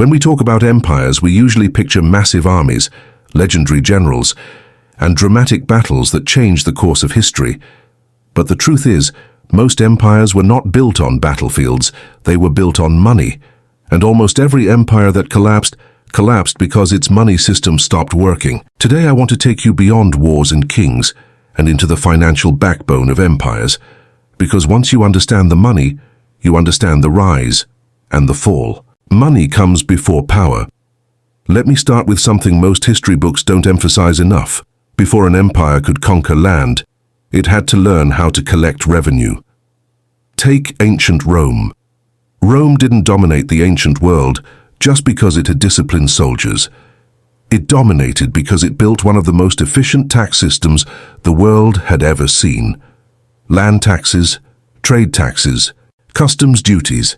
When we talk about empires, we usually picture massive armies, legendary generals, and dramatic battles that change the course of history. But the truth is, most empires were not built on battlefields, they were built on money. And almost every empire that collapsed because its money system stopped working. Today I want to take you beyond wars and kings and into the financial backbone of empires. Because once you understand the money, you understand the rise and the fall. Money comes before power. Let me start with something most history books don't emphasize enough. Before an empire could conquer land, it had to learn how to collect revenue. Take ancient Rome. Rome didn't dominate the ancient world just because it had disciplined soldiers. It dominated because it built one of the most efficient tax systems the world had ever seen. Land taxes, trade taxes, customs duties.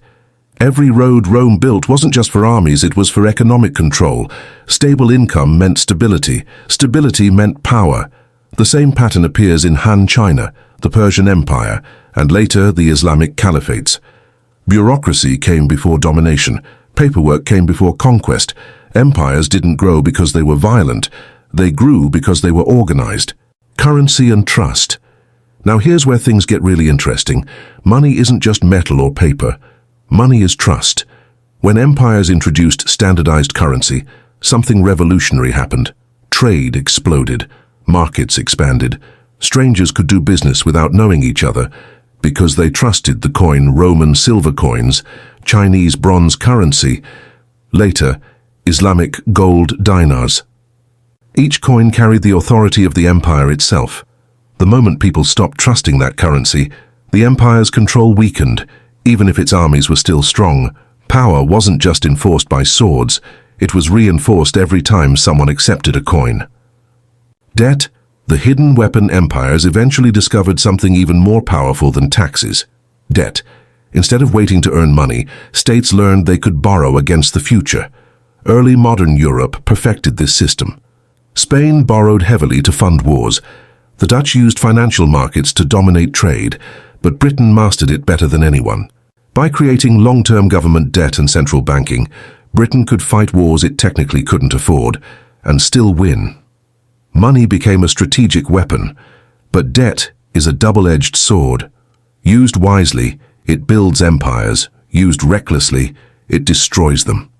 Every road Rome built wasn't just for armies, it was for economic control. Stable income meant stability. Stability meant power. The same pattern appears in Han China, the Persian Empire, and later the Islamic caliphates. Bureaucracy came before domination. Paperwork came before conquest. Empires didn't grow because they were violent. They grew because they were organized. Currency and trust. Now here's where things get really interesting. Money isn't just metal or paper. Money is trust. When empires introduced standardized currency, something revolutionary happened. Trade exploded. Markets expanded. Strangers could do business without knowing each other because they trusted the coin. Roman silver coins, Chinese bronze currency, later Islamic gold dinars. Each coin carried the authority of the empire itself. The moment people stopped trusting that currency, the empire's control weakened. Even if its armies were still strong, power wasn't just enforced by swords, it was reinforced every time someone accepted a coin. Debt, the hidden weapon. Empires eventually discovered something even more powerful than taxes. Debt. Instead of waiting to earn money, states learned they could borrow against the future. Early modern Europe perfected this system. Spain borrowed heavily to fund wars. The Dutch used financial markets to dominate trade, but Britain mastered it better than anyone. By creating long-term government debt and central banking, Britain could fight wars it technically couldn't afford and still win. Money became a strategic weapon, but debt is a double-edged sword. Used wisely, it builds empires. Used recklessly, it destroys them.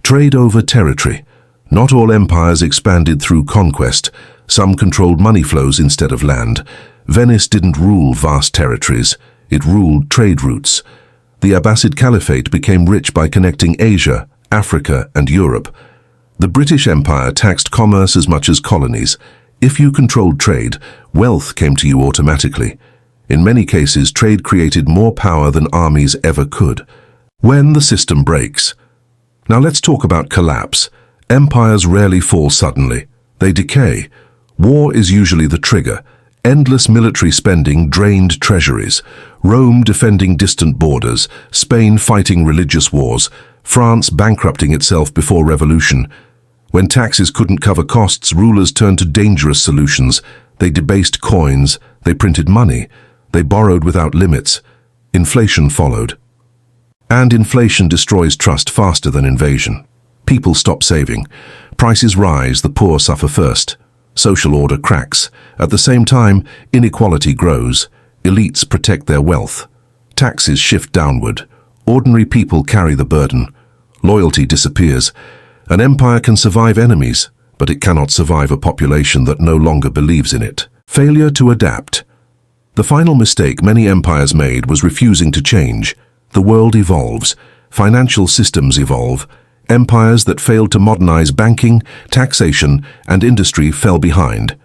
Trade over territory. Not all empires expanded through conquest. Some controlled money flows instead of land. Venice didn't rule vast territories. It ruled trade routes. The Abbasid Caliphate became rich by connecting Asia, Africa, and Europe. The British Empire taxed commerce as much as colonies. If you controlled trade, wealth came to you automatically. In many cases, trade created more power than armies ever could. When the system breaks. Now let's talk about collapse. Empires rarely fall suddenly. They decay. War is usually the trigger. Endless military spending drained treasuries. Rome defending distant borders. Spain fighting religious wars. France bankrupting itself before revolution. When taxes couldn't cover costs, rulers turned to dangerous solutions. They debased coins. They printed money. They borrowed without limits. Inflation followed. And inflation destroys trust faster than invasion. People stop saving. Prices rise, the poor suffer first. Social order cracks. At the same time, inequality grows. Elites protect their wealth. Taxes shift downward. Ordinary people carry the burden. Loyalty disappears. An empire can survive enemies, but it cannot survive a population that no longer believes in it. Failure to adapt. The final mistake many empires made was refusing to change. The world evolves. Financial systems evolve. Empires that failed to modernize banking, taxation, and industry fell behind.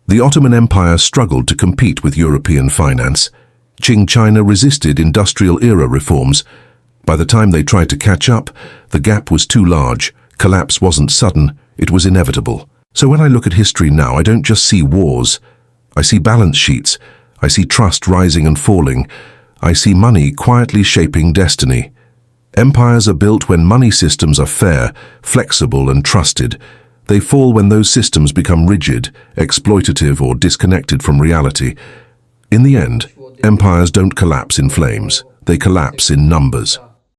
The Ottoman Empire struggled to compete with European finance. Qing China resisted industrial-era reforms. By the time they tried to catch up, the gap was too large. Collapse wasn't sudden, it was inevitable. So when I look at history now, I don't just see wars. I see balance sheets. I see trust rising and falling. I see money quietly shaping destiny. Empires are built when money systems are fair, flexible, and trusted. They fall when those systems become rigid, exploitative, or disconnected from reality. In the end, empires don't collapse in flames. They collapse in numbers.